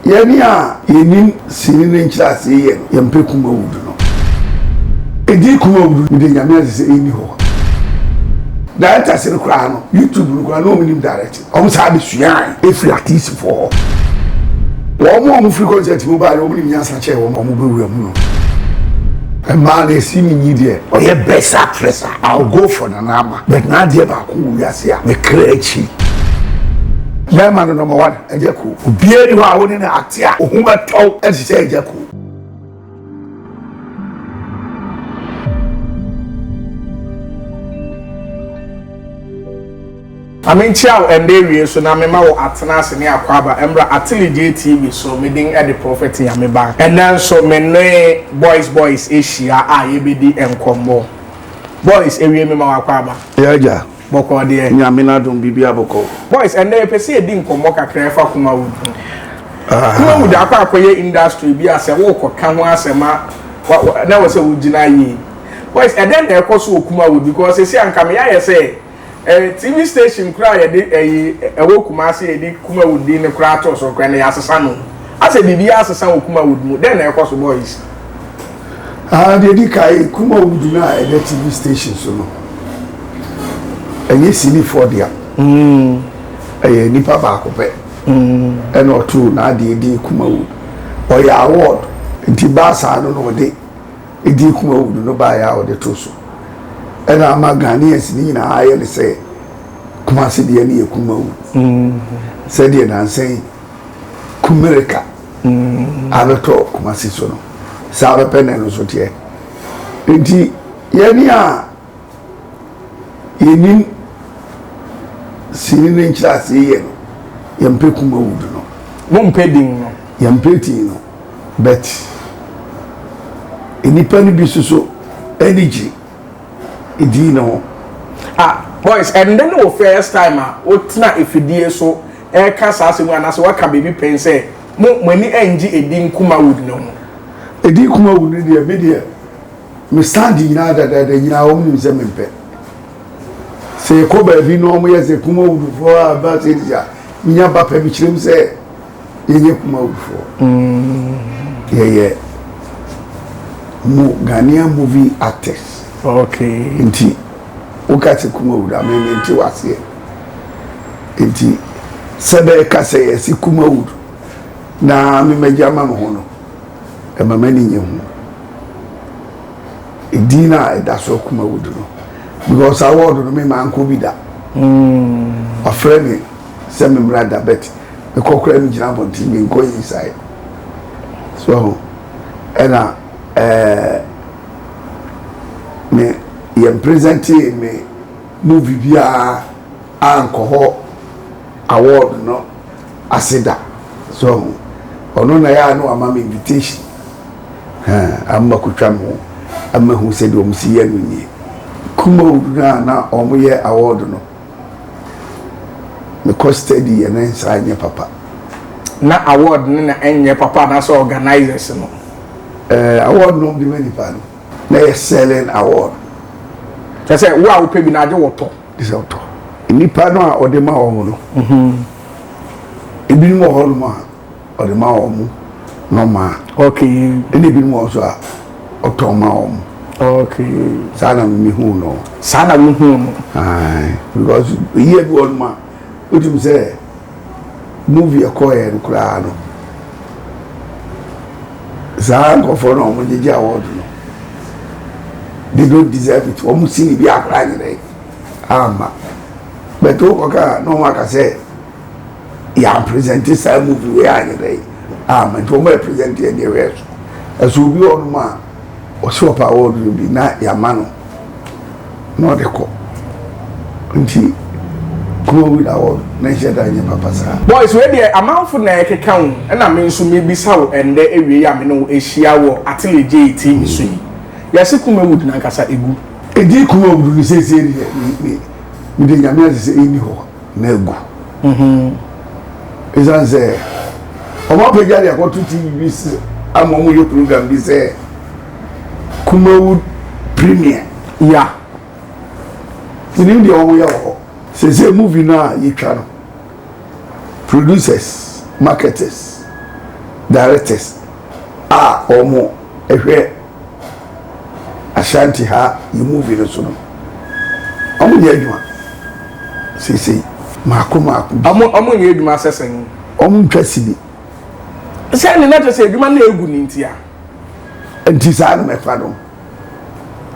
yɛni a yɛni sini ne nkyerɛase yɛ yɛmpɛ Kumawood no edi Kumawood mi de nyame ase sɛ ɛni hɔ director se no koraa no YouTube no koraa no ɔmo direct ɔmo saa de suan efiri artist for wɔn free concert mu ba ɔmo nim nyansa kyɛ wɔn ɔmo bɛwura mu no man is see me there. Oh, yeah, best actress. I'll go for the number. But now, dear Baku, we are here. We create. My man, number one, Agya Koo. Be anyone who wouldn't act here. Who might talk and say Agya Koo. I mean, chow and dairy, so now my mother at Tanasi near Quaba, Embra Atili JTV, so meeting at the prophet in Yamiba. And then so many boys, Asia, IBD and Combo. Boys, area Mama Quaba. Yeah, Boko, dear, Yamina don't be Boko. Boys, and they per se didn't come mock a craft for Kumawood. Kumawood, the Aqua industry, be as a walk or Kamwasema, what that was a Ujinayi. Boys, and then they're also Kumawood because they say, I'm coming, I say. TV station cry a Kumasi a Kumawood in the Kratos or Granny Assasano. I said, Bibi Assasano Kumawood, then I cross the boys. Ah, the Dikai Kumawood deny the TV station so. And yes, in for dia. A nipa back and or two, now the Kumawood. Or your award, Tibasa, I don't know what day. A D Kumawood, no buy out the Toso. And I'm a Ghanaians in I say, Kumasi the any Kumawood. Said the and saying, Kumerika. I don't talk Kumasi sono. Sarah Pen and Sotier. Indeed, Yania Yenin Sinin in Chas Yen, Yampe Kumawood no. One pedding no. Yampeti no. But any penny be so energy. Idino. Ah, boys, and then no first time, what not if you dear so, air cast as one as what can baby pen say, when the NG a din Kumawood no. A din Kumawood, dear media. Miss Sandy, neither that you know, only some impet. Say, Koba, if you know me as a Kumawood for about it, Yaba Pebicrim say, you Kumawood for. Yeah. Ghanaian movie actors. Okay. Inti ukati Kumawood ameme inti wasiye. Inti sebe kase yesi Kumawood na mimejama mhono. Ema meni nye hu. Idina edaso Kumawood no. Because award no mema anko bida. A friend se memrada bet. Me kokore mi jina bonti me nko inside. So ena me yem presente me movie bia anko award no asida so ono na ya no ama me invitation amma kutwa mo amma hu se do msi ya no ni Kumawood na omo ye award no me custody ya na nsanye papa na award na enye papa na so organizers no award no di many pa no na selling award. They say, wow, pay me now, water. This auto. Nipa no a odema omo no. Ebi mo holma odema omo no ma. Okay. Eni bi mo so a otoma omo. Okay. Sana mi hu no. Sana mi hu no. Ai, because here bi on ma. Utim say movie akoye no kura no. Za go for no mo jeje award no. They don't deserve it. Omu sini bi akra nyere. Ama. But oka no one can say ya present this movie we anyere. Ama to me present any rest. As we be on ma o so pa award bi na ya mano. No de ko. Nti Kumawood award na sheda nye papa sa. Boys we dey amanfo na ekeka ho na me nso me bisa wo ende ewie ya me no ehia wo Atili JTV so yi. Yasi Kumawood na nkasa egu. Edi Kumawood ni sese ni de nyame ase eni ho na egu. Ezanze omo peja de akoto TV bis amomo yo program bi se Kumawood premiere. Yeah. Tini de omo ya ho. Sese movie na yitwa no. Producers, marketers, directors omo ehwe Ashanti ha you movie no so no omo ye adwuma sisi mako omo ye adwuma sesen omo ntwasi bi se ni na to se adwuma na egu ni ntia ntisa na mefa no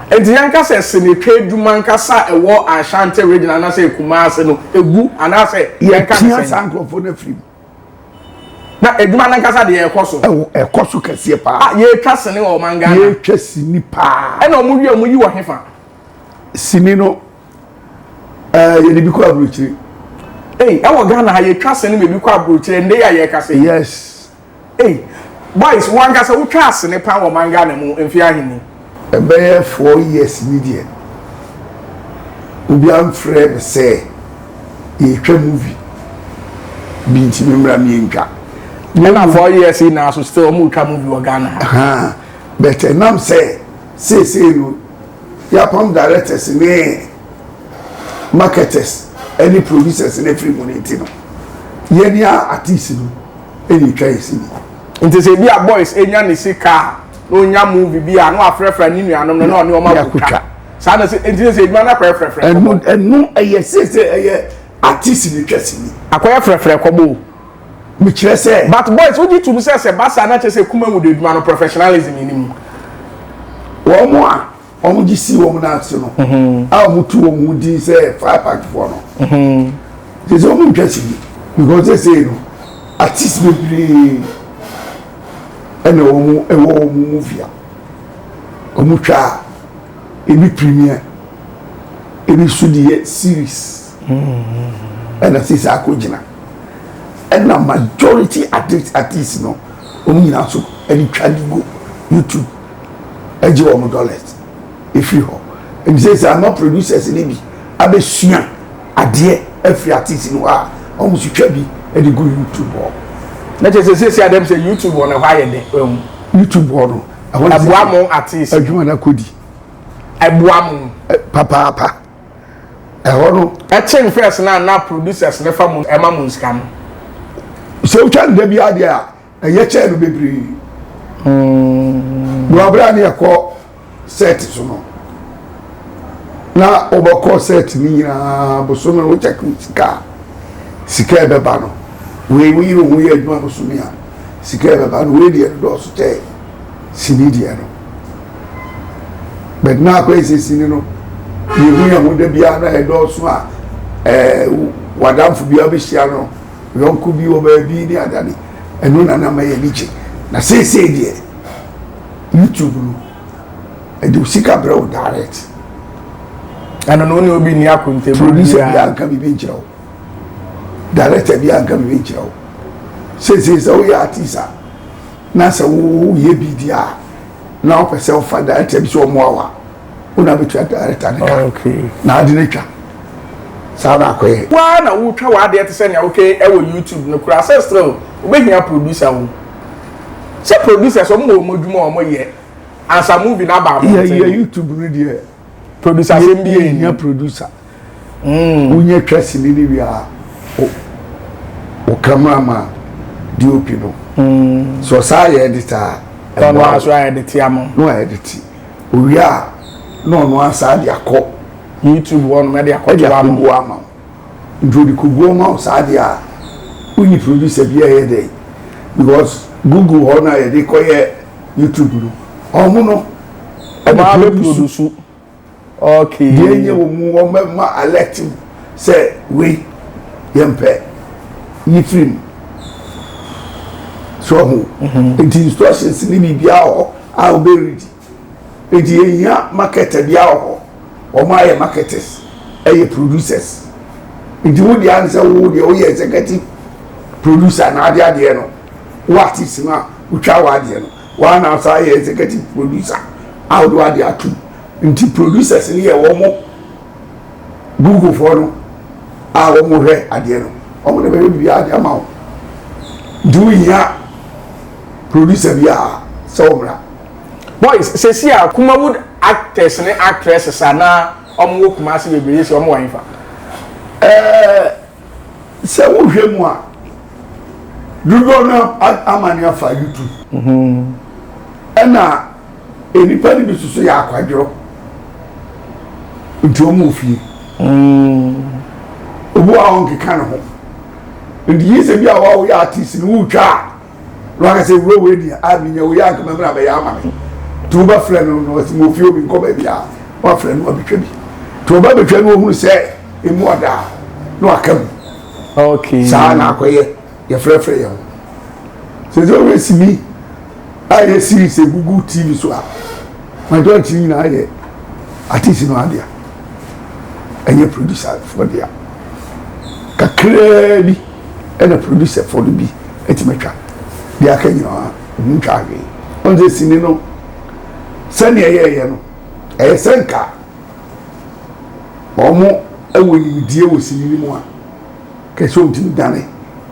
enti yanka se senetwa adwuma nkasa ewo Ashanti regional na se Kumase no egu ana se yanka se sankrofo na film na eduma na nkasa de ekoso ekoso kase pa ye twa sene o manga ye twa sini pa e na omu yi wo hefa sini no ye de bi ko abrochire e wo Ghana ha ye twa sene me bi ko abrochire nde ya ye kase yes boys one kasa wo twa sene pa wo manga na mu mfi ahini ebe 4 years ni die obi am frɛ say ye twa movie bi nti memra mi ntwa na 4 years na so still mu twa movie wo Ghana but nam say no ya pam directors ni marketers any producers in every community no ye ni artists no any try see nti se bi a boys enya ni sika no nya movie bi a no afrefra ni nuanom no na o ma kuka sa na se nti se eduma na frefra enu eye se eye artist ni twasi ni akoya frefra kobo mi kire se but boys wo ji tu se basa na che se Kumawood eduma no professionalism ni mu wo mo a omo ji si wo mo na ase no a omo tu wo mo di se 5 pack for no se omo twasi ni because they say no artist be ene omo ewo movie omo twa ebi premiere ebi studio series ena sisi akojina ena majority artists no omo nyina so eni twa go YouTube eji omo dollars if you and say I'm not producers ni bi abesua ade every artist no a omo so twa bi edi go YouTube na che se Adam say YouTube on why de YouTube no abuamo artist adwuma na kodi abuamo papa no chen first na producers ne fa mu ema mu nska no so chan de bi ade a eye che no bebri bra na yakọ set so no na obako set ni nyina boso no wo check sika beba no we ro wo ye adwuma boso mi a sika beba no we de do so che sini de no but na ko ese sini no ye hu ya mo de bia na e do so a wadamfo bia be hia no yonku bi o ba bi ni adani enu na na ma ye liche na say de YouTube no e do sika bro direct ana no ni obi ni akonte producer bia nka bi nchirawo director bia nka bi nchirawo say so ya artista na sa wo ye bi dia na o pese o fa director bi so mo awa una be twa director na okay na ade na twa sa na akoye wa na wo twa wa de te se na okay e wo YouTube no kura say still obehia producer wo se producer so mo modwuma o mo ye ansa movie na ba mo ye YouTube no de producer MBA nya producer unye twasi ni ni bia o cameraman DOP no so sa ye editor no aso edit am no edit o ya no asa de akọ YouTube one me de akọ to am go ama ndodi ko go ma sa de a unyi producer bia ye dey because Google ho na ye de ko ye YouTube no omo no e ma be produce okay yenye wo mu wo ma alert say we yempe yi film so ho it instructions ni bibia ho a be ready it yenya marketer bia ho o ma ye marketers e producers it wo dia say wo dia o ye executive producer na ade no what is na utwa wa ade no wa na say executive producer how do ade atu nti producers ni ye wo mo Google for no a wo mo hwe ade no o mo ne be bia ade ama wo do ya producer bia so bra boys se si a Kumawood actors ne actresses ana omo Kumase bebere se omo wanfa se wo hwe mu a Dugo na amania fa YouTube. Ena enipa ni bisusu ya akwadwo. Nti o mu fie. Obu a on keka ne ho. Ndi yese bia wa wo ya artist ni wo twa. Lo ka se wo we dia abinya wo ya nkama mra ba ya ama me. Tu ba frɛ no no si mo fie obi nko ba bia. Wa frɛ no abetwa bi. Tu ba betwa no hu sɛ emu oda no akam. Okay. Sa na akoye ye frɛ ye ho. Se zo we si mi aye series Google TV so a. Majority ni na aye artist no adia. Enye producer for dia. Kakra bi ena producer for the bi etimetwa. Dia ka nyina ntwa age. Onze sini no sani ye no senka omo ewo ni die wo sini mu a keso ntimi dane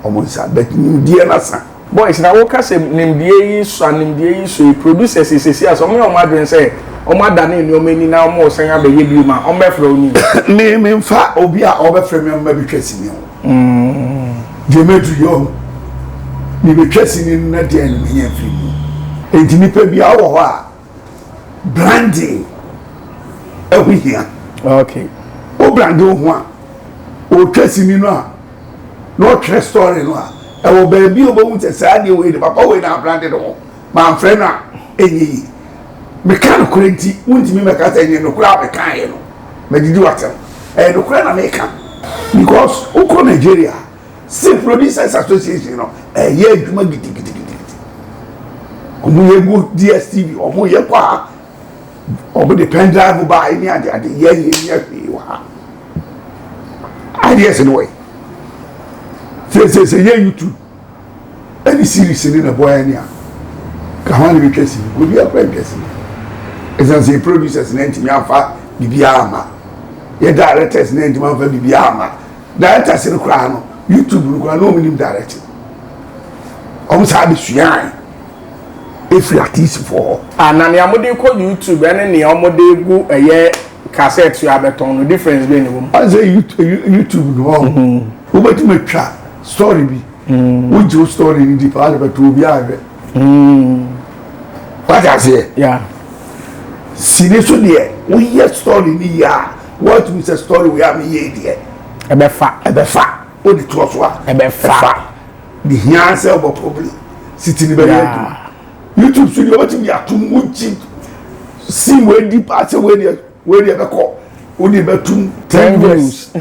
omo nsa bet ni die na sa boys na wo ka se nimdie yi so producers sesi as omo adwen say omo adane ni omo ni na omo sen abaye bi ma omo befra oni me mfa obi a obefra me ma bi twasi ni ho je medu yo ni be twasi ni na de an me yan firi mu enti nipa bi a wo ho a branding here. Okay. O branding ho a o twasi ni no a no trust story no a e wo baby o bo unte sa de we de papa we na branding no ma friend na enyi me kan kurenti unti me ka ta enyi no kura me kan ye no me didi watem no kura na me kan because o ko Nigeria si producers association no ye adwuma gidi omo ye go DSTV omo ye kwa omo de pen drive ba ni ade ye fi wa ideas no way say ye YouTube any series in the boy ania ka hwan be twesi go bi akwa twesi as say producers na ntimi afa bibia ama ye directors na ntimi afa bibia ama directors no kra no YouTube no kra no minim directing omo sa be suyan if you artist for na ne amode ko YouTube ene ne amode gu eye cassette you abeton no difference be ne wom as a YouTube no wo beti matwa story bi wo jo story ni di pa be to bi ave what I say yeah sine so de wo ye story ni ya what we say story we am ye de e be fa o di to so a e be fa the here say about probably sitting be YouTube studio what you are too much see where deep at where they be call only be 10 views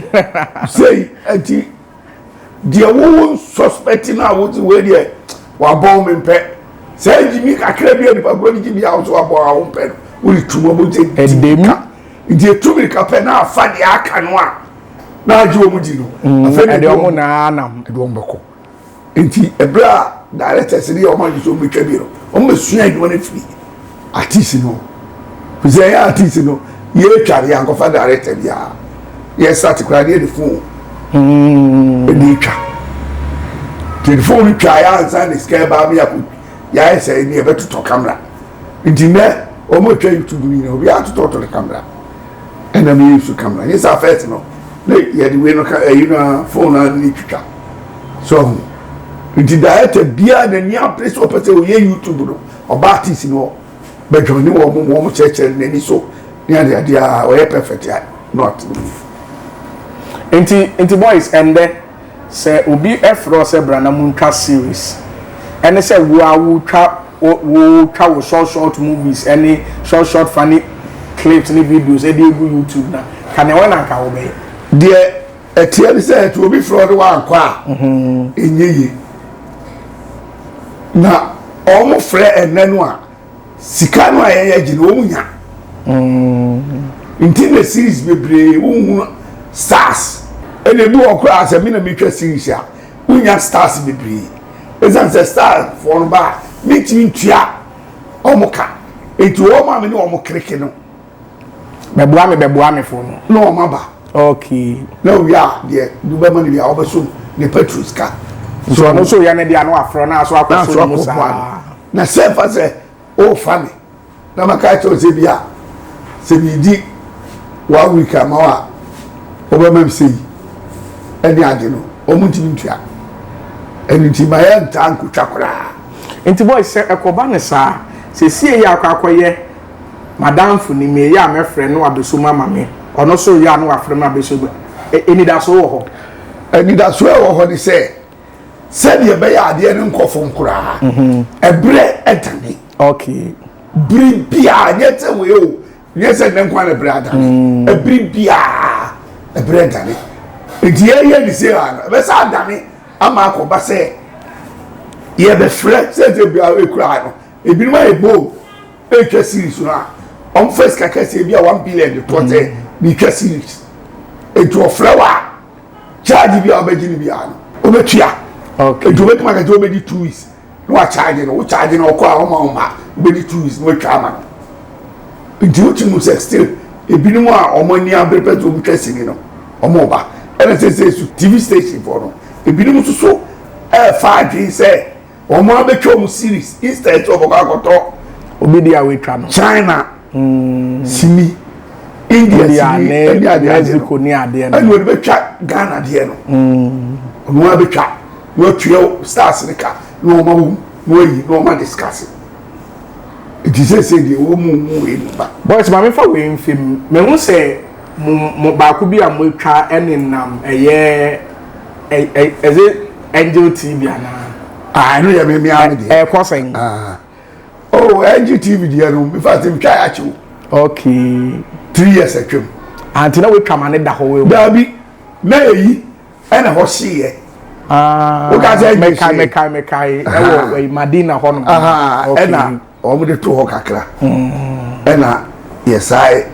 say anti the one suspecting now what where they wa bomb mpe say Jimmy kakra bi ani pa go Jimmy house wa bomb mpe we too much edem the too many kape na afa de aka no a na agi o mu di no afa de omo na anam de omo beko enti ebra directors ni o ma di so metwa bi no o me sua di wona fi artist no say artist no ye tware an ko fa director bia ye start kra dey the phone e twa telephone twa ya ansa ni scare ba me ya say ni e beto to camera enti me o mo twa YouTube ni no bi atoto to the camera and me use camera yes first no ye the way no you know phone na ni twa so nti director bia na ni place opese o ye YouTube no oba artist no be join wo mo cheche na ni so ni ade a o ye perfect ya not enti boys and say obi efro say brana muntwa series ene say wo twa wo short movies any short funny clips ni videos e dey go YouTube na kan e wona ka wo be de etie say to obi fro de wa akwa enyeye na omo frɛ enenu a sika no ayɛ gine wo munya nti na series bebre wo stars ene bi okra ase mi na metwa series a unya stars bebre ezan se star for ba mitimi ntua omo ka enti wo ma me ne omo kreke no beboa me fo no omo ba okay na we are there du be ma ne bia obeso ne petrus ka so no so ya ne dia no afro na so akwaso no sa na sefa se o fami na maka cho se bia se bi di wa week ama wa oba mam sei eni ade no o mu ntimi ntua eni ti ma ya nta nkutwa kora enti boy se ekoba ne sa se sie ya akwakoye madam fu ni me ya mefre no abeso mama me ono so ya no afre ma abeso eni da so wo ho eni da so wo ho ni se de be ya ade ne nkofo nkura ebre etani okay bribia nyete we o nyese ne nkwa ne brada ebribia ebre etani enti ye ni se ha be sa dani ama akoba se ye be fre se de bia we kura no ebinu ma ebo etwa series no on first kaka se bia 1 billion de tote bi twa series etu flower charge bia obegini bia no obetua okay etu make market obedi 2 weeks no wa charge no ko a oma obedi 2 weeks no twa ma nti uchi mu se still ebinu mu a omani abrepet obu twasini no omo ba ene se TV station for no ebinu mu so fa dwi se omo abetwa mu series instead of ogakoto obedi awetwa no China simi India Mexico ni ade no and we betwa Ghana de no omo abetwa no tuo stars ne ka no omo no yi no omo discuss it is say the omo we ba boys ma me fa we mfim me hu say mo ba ku bi a mo twa enenam eye Angel TV ana no ya me am de kosen oh NGTV de no in fact me try achu okay 3 years atwam anti na we twa mane da ho we dabi na yi ena ho hye o ka say mekai ewo Madina ho no ena o mo de to ho kakra ena yesai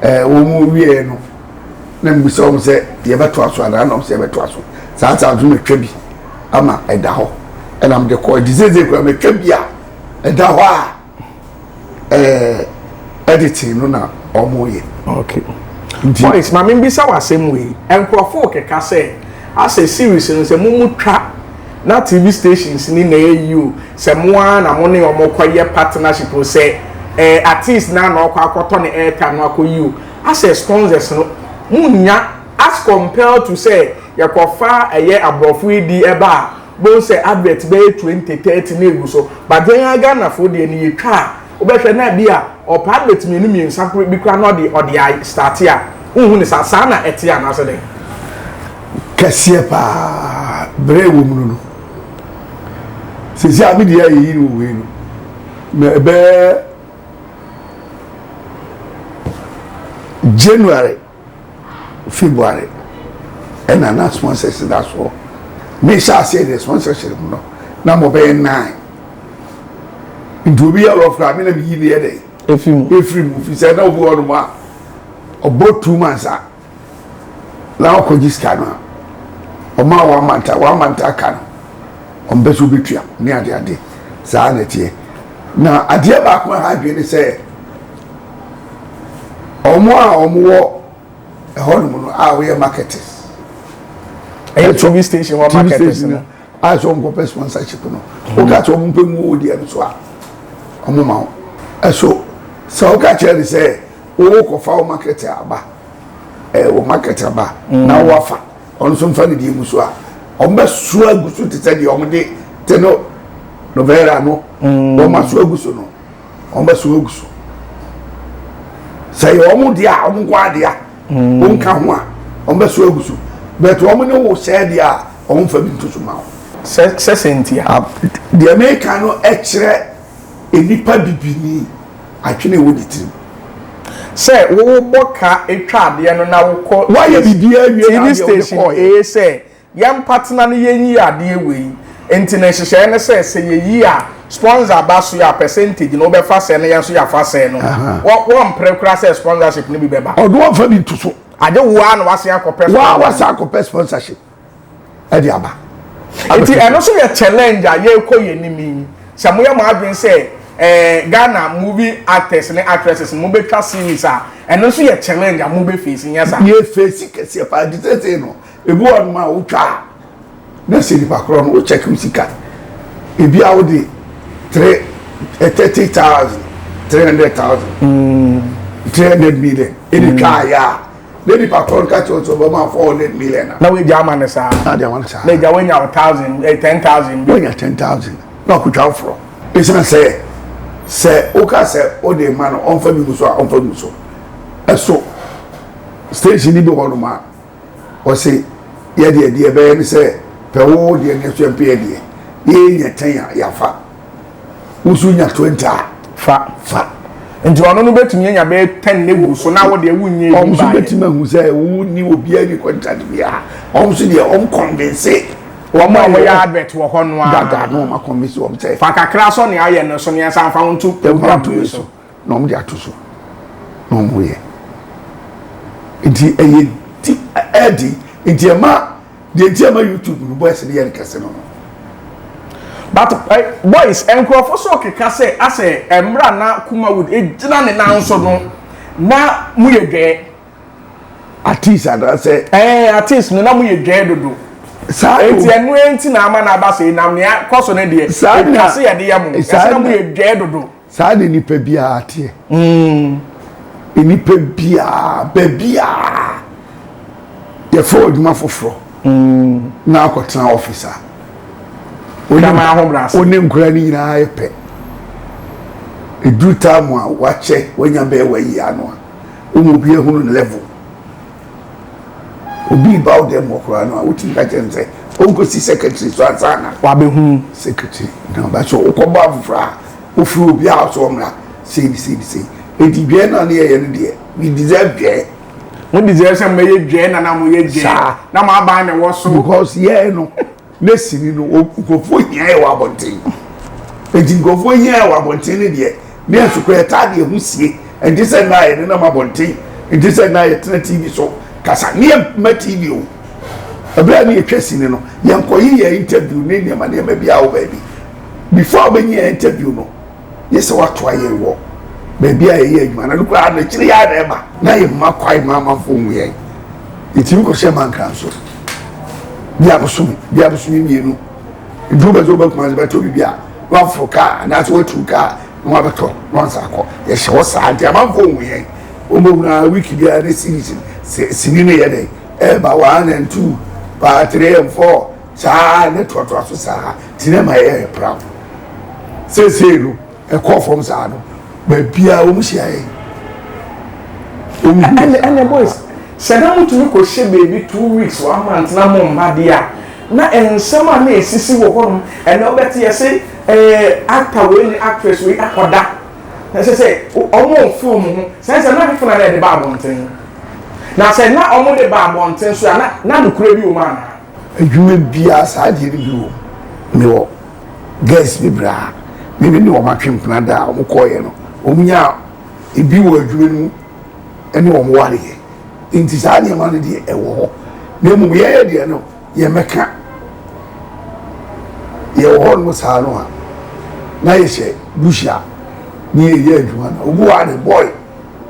wo mu wie no na mbiso mo se ye beto aso ana na mo se beto aso sa ta du metwa bi ama eda ho ena mo de ko dizeze ko metwa bi a eda ho a editing no na omoye okay boys ma me mbisa wasem we enkrofo keka say as a series no se mumu twa na TV stations ni na you se mo na mo ne omokoye partnership o say artist na na akoto ne airtime no akoyi as a sponsors no munya as compared to say yakofa eye abrofo di eba bo say advert be 2030 na egu so but then Ghana for de ni yetwa obehwe na bia o advert me ni nsakro bi kra no de ode start ya unhu ni sa na etia na so de kase pa bre wo mu no se si abi de yi ni wo no me be January February and an sponsors that's all me shall say the sponsorship no na mo be 9 into be a rough I mean be here day if you say no go on ma about 2 months now ko jiska no o ma 1 month aka on be so betua ni ade saa na tie na ade ba ko ha dwe ni say omo ehonum no a we marketers TV station or marketers no a so on sponsorship no o ka so mo mu odi e so a omo ma o so o ka chere say o ko fa o marketer aba o marketer aba na wo afa on so mfa ne di mu so a o be so agusu tete di o mo de te no novera no o ma so agusu no o be so agusu say omo dia omo kwa dia onka ho a omo so agusu but omo ne wo say dia omo fa bi ntoso ma se sentia the American no ekire enipa bibini atwene wo ditrim say wo boka etwa de no na wo ko why you bibia wie na station say yam partner no yenyi ade we international ne say yeyi a sponsor ba so ya percentage no be fa se no ya so ya fa se no wo mprekura say sponsorship ni bi beba odo wo fa bi ntoso ade wo an wase akopɛ wase akopɛ sponsorship ade aba enti eno so ye challenge a ye ko ye nimi samoya ma adwen say Ghana movie actors and actresses mo betwa series a eno so ye challenge a mo be face nya sa ye face kese pa ditete no ebu on ma wo twa na se di pakro no wo check musika ebi a wo di 30,000 300,000 300 million any try ya lady patron catch us over 400 million. Now we German sir. Now they want to say. They when you 1,000, 10,000. When you 10,000. No, could you from? It's not say, Oka say, oh, the man on for me so. And so, station in the one man, or say, yeah, dear, baby, say, per all the next year, ye 10 yafa. Usunya 20 fa. And you are not betting me about 10 neighbors, so now what they win ye. I'm betting who say, who knew be any contract we are. Also, they are unconvinced. One more way advert to a horn one. That no, my commiss won't say. Faka crass on the iron, no, Sonia found to the one to so. No, me are to so. No way. Inti Eddie, inti ma, the Jama YouTube, boys in the casino. But boys, and Crawford so kase ase emra na Kumawood ejina ne na nso no na mu ye dwe artist ada say artist no na mu ye dwe dodo sa enti enu enti na ama na ba say na me koso ne de kase ye de yam na mu ye dwe dodo sa de nipa bia ate nipa bia ye for adwuma foforo na akotena officer Oni nkura ni nyina epe edu tamu a wache wanya be wayi ano a umu bi ehunu level obi about them okura no a uti ka chense onko si secretary so ansana wa be hu secretary na ba so ukoba afra ofuru obi a so omra say edi bia na ne ye ne de we deserve bia we deserve some me ye bia na mo ye bia na ma ba ne wo so because ye no Nesini no okofo hia e wa bonten enti nkofo hia e wa bonten ne de ne asukwe ta de ehusie enti se na ye na ma bonten enti se na ye tena TV so kasa ne ma TV o abra ne etwasi ne no ye nkoyi ye interview ne ma bia wo baby before be nye interview no ye se wa to aye wo baby a ye adwuma na lukwa na kire ya na eba na ye ma kwai ma fo mu ye enti ko she man kan so bia busumi mienu duba zo ba kuma ba to bia wa foka na so tu ka no abeto no nsako ye hye wo sa ante amanfo nwuye o mo na wiki bia na series sini ne ye dey e ba 1 and 2 ba 3 and 4 sa ne to so sa tinema ye proud se no e call from sa no ba bia o mu hia ye and boys Sedam to ko she baby 2 weeks 1 month na mo mba dia na ensema na esisi wo hono e na obeti ye say actor we ni actress we akoda na say omo film ho say na people na de ba bonten na say na omo de ba bonten so na nukura bi o ma na adwuma bia sa de bi o me wo guys bi bra me ni o ma twempna da o ko ye no o munya ebi wo adwuma nu ene o mo ware inti sa ne ma ne de ewo na mu ye de no ye meka ye wo no sa no ha na ye she bushia ni ye adwuma na obu wa ne boy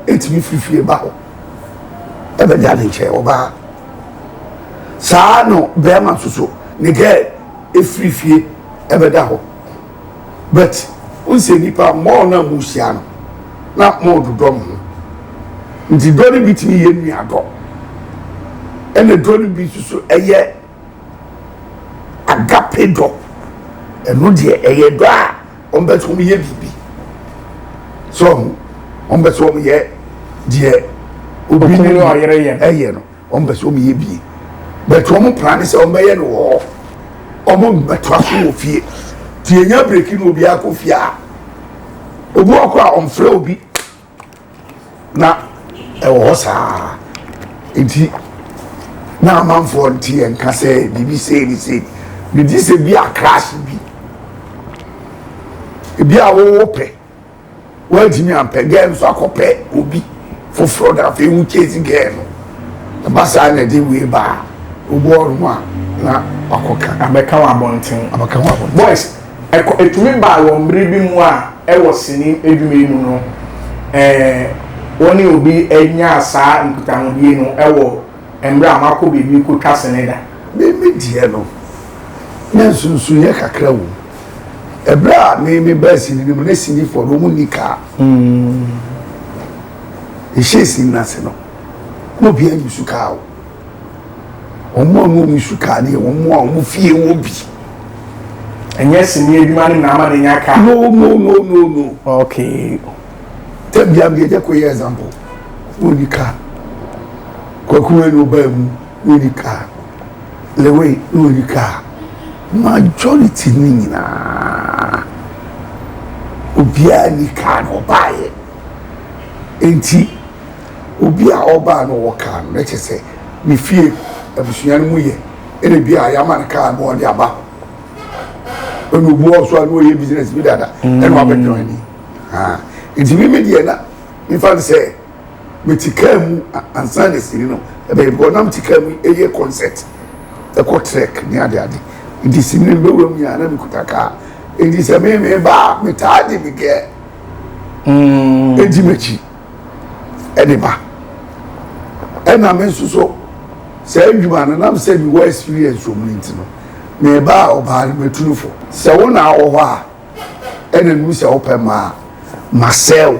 etimi fifie ba ho e be ja ne che oba sa no be ma suso ne ge efifie e be da ho but unse nipa mo na bushia no na mo dodom nti doni bitimi ye nua do ene doni bi susu eye agape do eno de eye do a ombeto mo ye bibi so ombeto mo ye de obi ni o yere ye eye no ombeto mo ye bi beto mo plan se omeye no wo omo beto aso ofie ti enya break no obi akofia obu akwa omfre obi na ewo sa enti na manfo nti enka se bibi se ni di se bi a crash bi a wo pe wa di mi ampe gen so akope obi foforo da fe wu chase gen no basa na di we ba obo orun a na akoka abeka wa bonten boys etumi ba wo mbre bi mu a ewo sini edwuma nu no woni obi enya asa nkutahodie no ewo emre amako bebi ko twasene da me die no na sunsun ye kakra wo ebra me basi ni mo na sini for mo nika ishesi na se no no be any suka omo no suka ne omo fie wo bi and yes ni edwuma ne na ama de nyaka no okay tell me am dey kwa example unika kwa kuwe no ba mu unika lewe unika majority ni nyina obia ni ka no bae enti obia oba no woka no chese me fie abusua no mu ye ene bia ya man ka no de aba onu bu oso no ye business bi dada ene wa beto ni enti me die na me fa say me tikamu ansa de siri no ebe ko nam tikamu eye concert e ko trek ni ade enti sini be wo mu ya na me kutaka enti se me ba me taade me ge enti mechi ede ba ena me suso se adwuma na nam se bi wo experience o mu ntino me ba oba me tunufo se wo na wo ho a ena nu se wo pe ma sell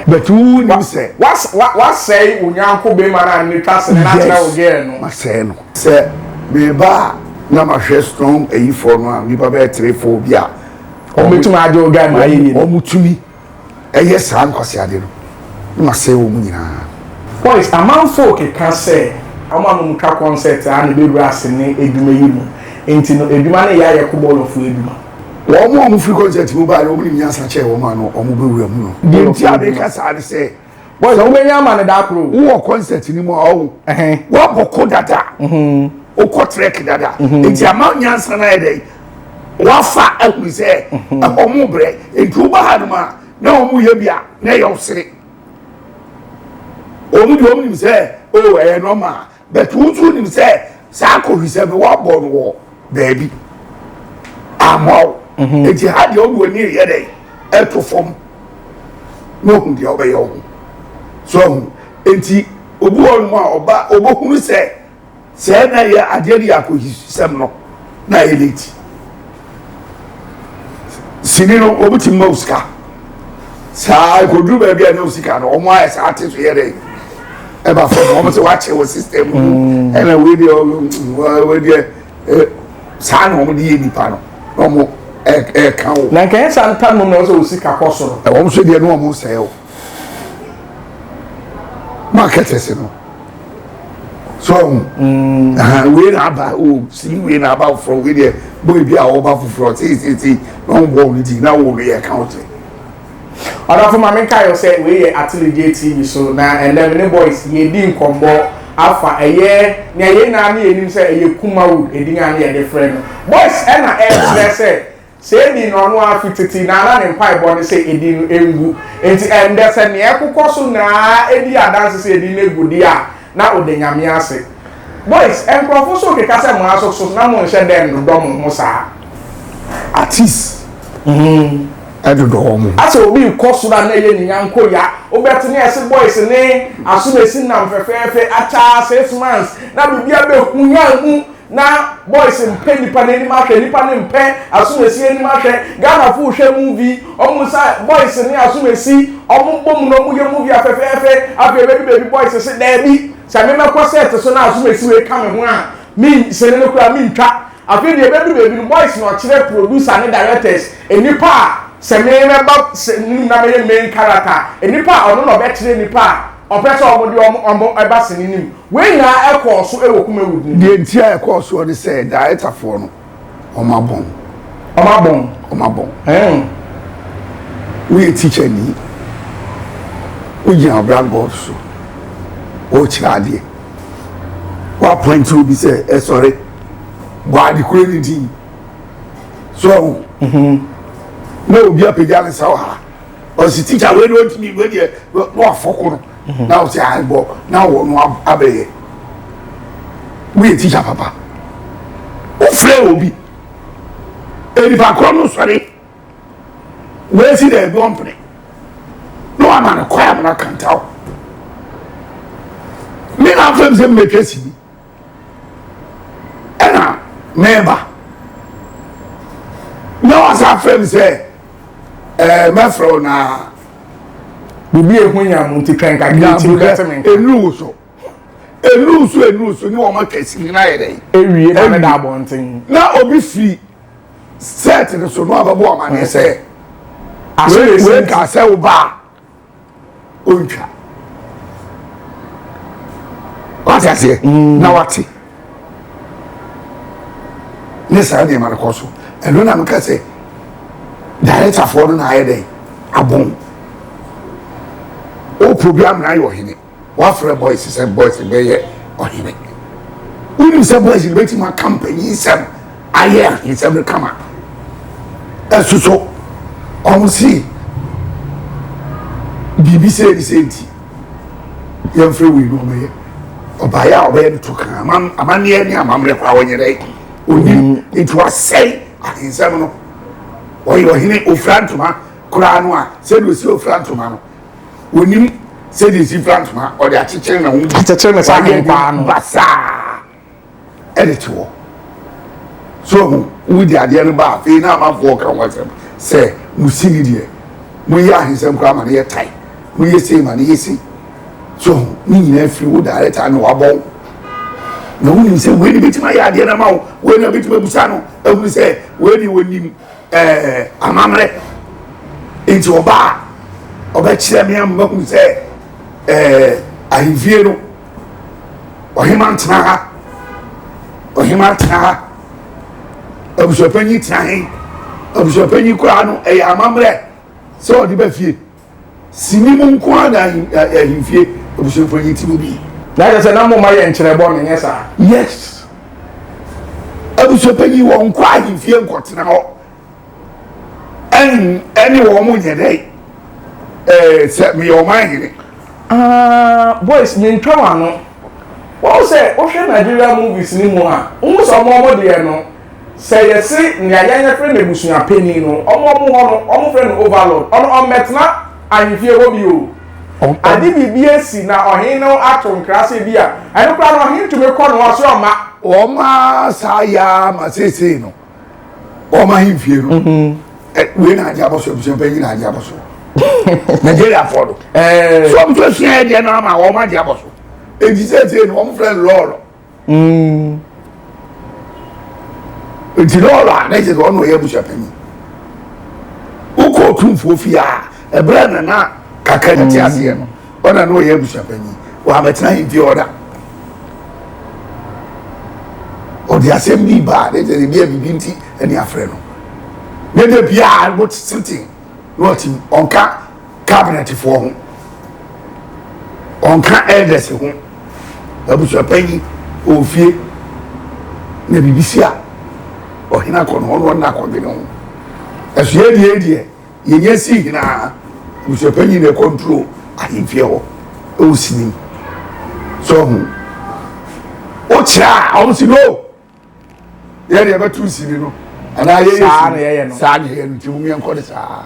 but who nim say what say unyanko be mara ni twase na tena wo ge no ma say no se me ba na ma hwe strong eyifo no a ni ba be 3-4 bia o metuma ade o ga ma yi o mutumi eye sa nkwase ade no ma say wo mu nyina boys among folk can say ama no mutwa concert an be ras ni eduma yi mu enti no eduma ne ya ye ko ball of eduma wo mo free concert mu ba no mo ni nyansa che wo ma no o mo be wura mu no de nti abeka sa de say boys o be nyama ne da kro wo concert ni mo o wo boko dada o ko trek dada enti ama nyansa na ede wa fa ahu say o mo bre enti wo ba ha no ma na o mo ye bia na ye osire omu di omu nim say oh normal but who nim say sa ko hi say me wa born wo baby amo eti ha di odu ani ye dey eto form no hu di obe yo so enti obu on ma oba obohunu say na ye ade di akohi sem no na ye late sini no obuti mauska sa ko dru ba bia na usika no omo aye sa ate so ye dey eba for omo se watch your system ena we dey sa na omo di nipa no omo ka o na kan sa nta no no so usika kosoro omo so dey no omo say o market ese no so we na ba o see we na ba from we dey boy bia o ba for see no go ni di na wo ye account Oda for mama Kayo say we Atelier TV so na and them boys ye di nkombo afa eye na ye na na enim say eye Kumawood edin an ye de friend boys e na say di no no afititi na ne mpai bo ne say edin engu enti and there say ne ekokoso na edi adanse say edin egudi a na odanyame ase boys enkrofo so ke kase mo aso so na mo nse dem do mo sa artist edodomo asa obi koso na ye ni yanko ya obeti ne ese boys ne asumesi na mfefefe acha 6 months na bibia be hunyanhu na boys mpe nipa ne ni market nipa ne mpe asumesi ni market Ghana fu hwe movie omusa boys ne asumesi omumbom no mu ye movie afefefe afi baby boys se debi sa me mekọ set so na asumesi we ka me ho a mi se ne kura mi ntwa afi de baby boys no kire producer ne directors enipa se me ba na me main character enipa ono no be kire nipa opese omo de omo eba sininim we nya ekọ so ewo Kumawood ni de ntia ekọ so de say director for no omabon we teacher ni we nya blackboard so o chirade wa point to be say sorry wa di credit so no obi apejale sa ha o si teacher we don't me we dey no afoko no now say I bo now no abeye we teacher papa o frɛ obi eri pa kro no sorry we see the company no amana kwaya na kantao me na fam se me twesi ena meba no asa fam se me fro na bibi ehunya mu nti twen kakra ti gatamen enuso ni wo ma kesi na ye dai ewie na da abonten na obi fi set no so no ababo amane se we ka se wo ba ontwa wati ase na wati nesa de mara koso eno na mka se director for no na ye dai abon o program na yo hine wa frɛ boys say boys be ye ohine uni say boys be ti ma company sem aye insem kama esuso onsi bibi say di senti ye frɛ we no me obaya obaya to kan amane ni amamre kwa wonyere oni it was say insem no oyo hine ofrantuma kura no a say do si ofrantuma no onim say the different man or the teacher na won teacher na sa pa no basa edit wo so we the ade no ba fe na ma fo kan wasem say musigi die mo ya hisem kra ma na ye tai mo ye say ma na ye say so ni nyina free wo director no wabon na woni say we ni bitima ya ade na ma wo we na bitima busa no ehun say we ni wonim amamre enti oba oba kire me am ba hu say ahivie no ohimantena ha abusopanyi tena abusopanyi kura no amamre so odi ba fie sinimu nko ada ahivie abusopanyi ti bi na say na mo ma ye nkyere bo ne yesa yes abusopanyi wo nko ahivie nkotena ho any wo mo nyede se me o mahine boys me ntwa no wo say wo hwe Nigeria movies ni mu ha wo so mo de no say yesi ni ayanya friend ebusunya peni no omo ho no omo friend overload on metna ahifie ho bi o ade bibia si na ohin no aton krase bi a ayo kra no ohin tumi ko no waso oma saya ma sese no oma himfie no we na aja boso ebusunya na aja boso Nigeria for so I'm just saying they na ma oma aja boso eji say no omo friend lolo enti lolo na je go no ye ebusunya peni uko tumfo fia ebra na kaka ni ase no ona no ye ebusunya peni wa betena himfie oda odi assembly ba de je bia bibinti eni afre no ne de bia what sitting what onka cabinet for ho onka elders ho abusunya peni ofie na bibisia ohina kono ono na ko bi no esu ye yenye si na abusunya peni ne control ahimfie ho o sini so o cha o si no ye de ba tu sini no ana ye sa na ye no ti mu me enko de sa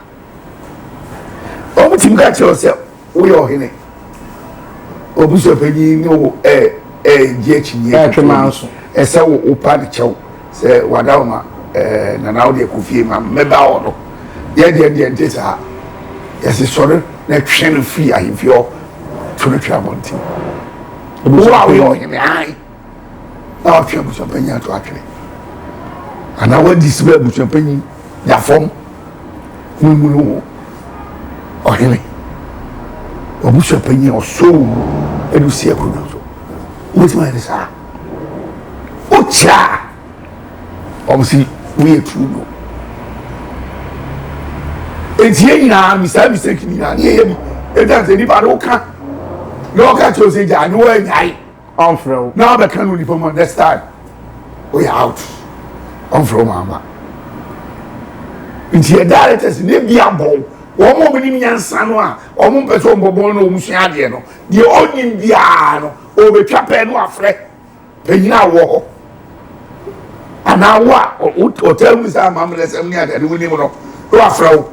o mutim ka che o se o ye ohine obusunya peni ni o je chinye tremanso ese wo pa de chew se wadawma na na o de kofie ma meba o no ye de ntesa yes sorry na twene free ahimfio tunu twa bonti obusunya wo ye ohine ai na o twa obusunya peni ato atwe ana wa disbe abusunya peni ya fom mumuno ohine obusunya peni o so edusia kuno so mutima de sa ocha omsi we tuno etie nyina misa kini na ye bi edanse ni ba do ka no ka cho se ja ni wa nyai onfro na ba kanu ni for next time we out onfro mama nti directors ne bia bon wo mo ni nyansa no a o mo pese o mbobon no o musua de no de onim bia no o betwa pe no afre penyina wo ana wa o tell me say mam le sem ni ade ni woni mo no do afre wo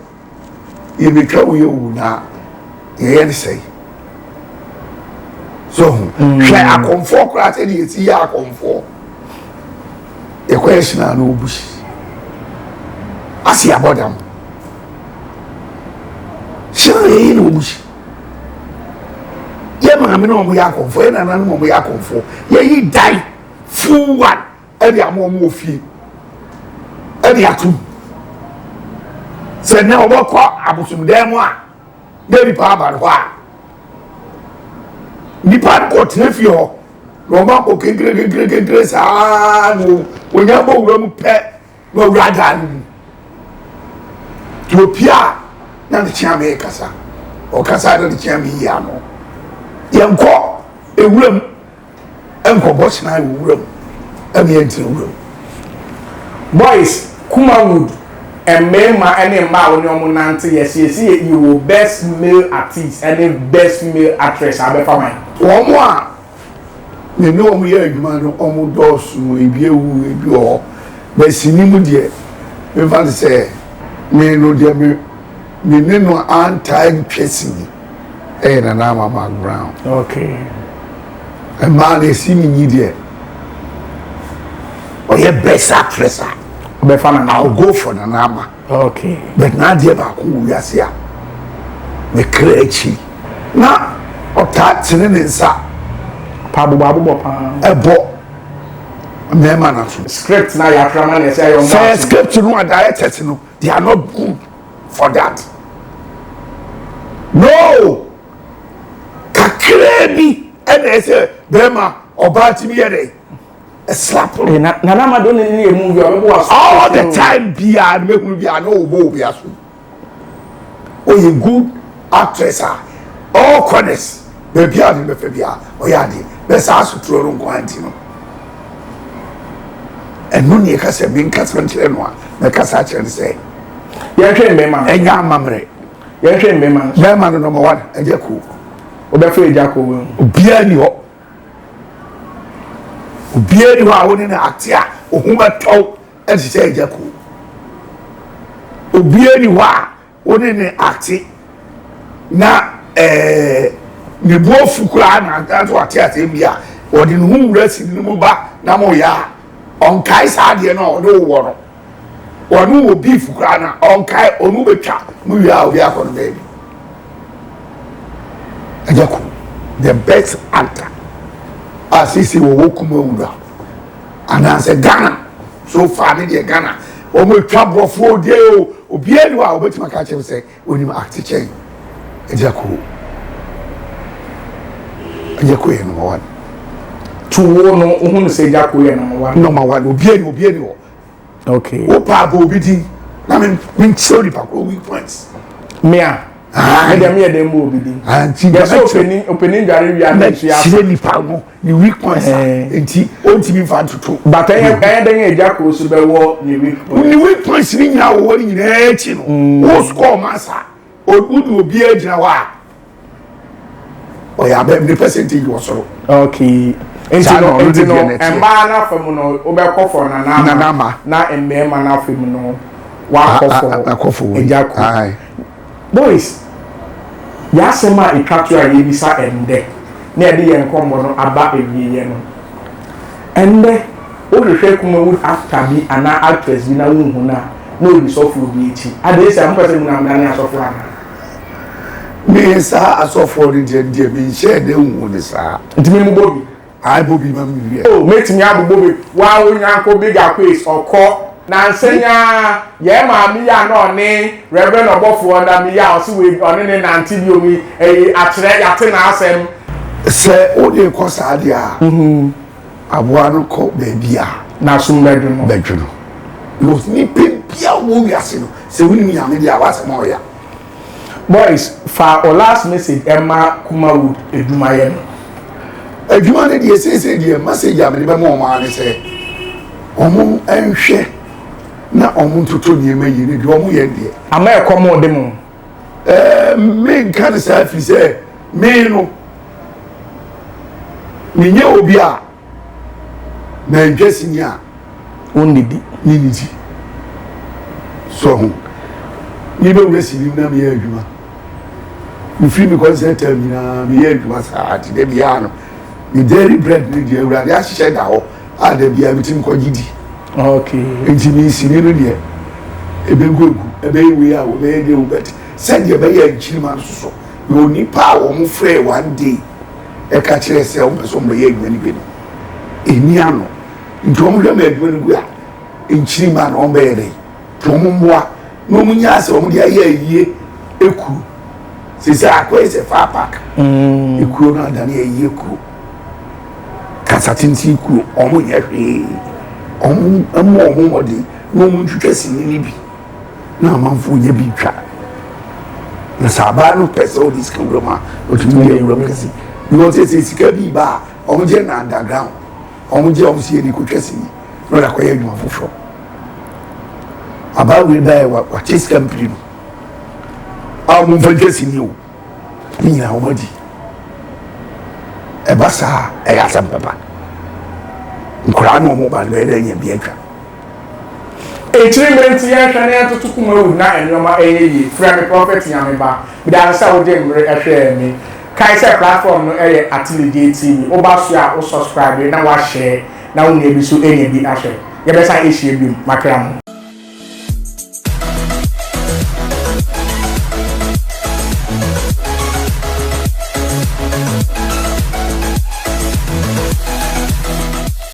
ye betwa wo ye wo na ye say so hwe akomfo kra te de ti ya akomfo e question na no bush asi abodam sure no bush ye maame no mo yakofo ye nana no mo yakofo ye yi dai full one e dia mo ofie e dia tu se na obokọ abusum dem a na bi pa ba ho a ni pa ko tefie ho no ma ko kekere sa no onya bo wura mu pe no wura da ni topia na de chiame kasa o kasa de chiame ya no yenko ewuram enko bochna ewuram emi enti ewuram boys Kumawood Emma and ma when you nante yes you best male artist and best female actress abefa man omo a me no omo ye adwuma no omo dosu ebi ewu ebi o be sinimu de me fa say me no de me ne no anti person na na my background okay and man they see me de o ye best actress I'll go for the nama. Okay. But now dear Baku Yasia. The crazy. Now, or tats in sa. Pabu Babu A bo. A man script now your drama say your fair script to know a director no. They are not good for that. No. Kakrebi and they say Bema or Batimi. A slap. Nana don't need a movie all the time. Be a make me be an old boy. Oh, you good actress. All corners. Baby, I didn't be a or yadi. Best ask to throw on Quantino. And no near Casa being Casmanchenoa, the Casachan say. You're trained, Mema, and young mamre. You're trained, Mema, Mema number one, Agya Koo. Oboy Siki. Bianio. Obiari wa woni na atia ohuma taw e se Agya Koo obiari wa woni ne ati na ne bofu kura na tanto atia se bia odi no humura si ni mu ba na mo ya onkai sa de no do wo no wonu wo beef kura na onkai onu betwa mu ya obi akọ no baby Agya Koo the best actor asisi wo Kumawood and I said Ghana so far in Ghana o mo twabro fo de o obiari wa obetima ka che say onim act chen Agya Koo number one To no ohun say Agya Koo number one obiari wo okay o pa bo obidi na me sorry pa ko weak points me dem mo obidi anti opening gari wi amechi ya ni pa no ni weak points enti onti mi fa tutu but den Agya Koo so be wo ni weak points ni nya wo ni na echi no wo score masa odu obi agina wa o ya be the percentage wo so okay enti no emba na fam no obekọ for na nama na emmema na fam no wa akofo Agya Koo boys ya sema ikatu a yebisa ende na ede ye nkombo no aba ewiye no ende o hwehwe Kumawood after bi ana actress bi na wonhu na obi sofo bi echi ade se am pese mu na na asofo ana me sa asofo de bi share de hu de sa ntimi mu bobi ai bobi ma mi wi oh metimi abobobi wa onyanko bigger quiz okọ na nsenya ye ma mi ya no ni reverend obofo onda mi ya osi we oni ni nanti bi omi akyere yate na asem se o de ko sa de a aboa no ko baby a na sum bedru no ni pia wo wi ase no se woni mi ame de a wase mo ya boys for our last message Emma Kumawood edumaye no adwuma ne de se de message am de be mo ma ne se omo enhwe na omo tutu ni ma yiri de omo ye de ama e komo de mo me kan sa fi se me no ni nye obi a na ndwesi ni a onidi ni so ni be wesi ni na me ye adwuma you feel me concert me na me ye adwuma sa ati de bia no ni dairy bread ni de awura ya hye da ho a de bia bitim ko gidi okay enti ni sini no de ebe gogu ebe wi a wo be de wo bet said ye be ye nchirima so yo ni pa wo mo frɛ one day e ka kire se o beso mo ye adwuma ni bi no eni ano ntom hwe ma adwuma ni gu a enchiri ma no be yere tom mmoa no munya se o mo dia ye ayie eku sisi akwa se fa park eku na da na ye eku kasatinti eku o mo ye hwe o mo di no mu ntwetwe sini bi na amanfo ye bi twa na sabano peso discourama o tumi ye wura kasi no se sika bi ba o mo je na underground o mo je o si eri ko twesini no la koye adwuma foforo aba we da wa chase company no a mo fa twesini o ni na o modi e ba sa e ya sam papa nkura no mo ba le nya bi atwa treatment ya hwane atoto Kumawood na enyoma eyi friend prophet Nyameba bida sa wo dem ehwe mi kai se platform no eye Atilide TV oba so a o subscribe na wa share na wo na bi so enya bi ahwe ye be sa ehie bi makram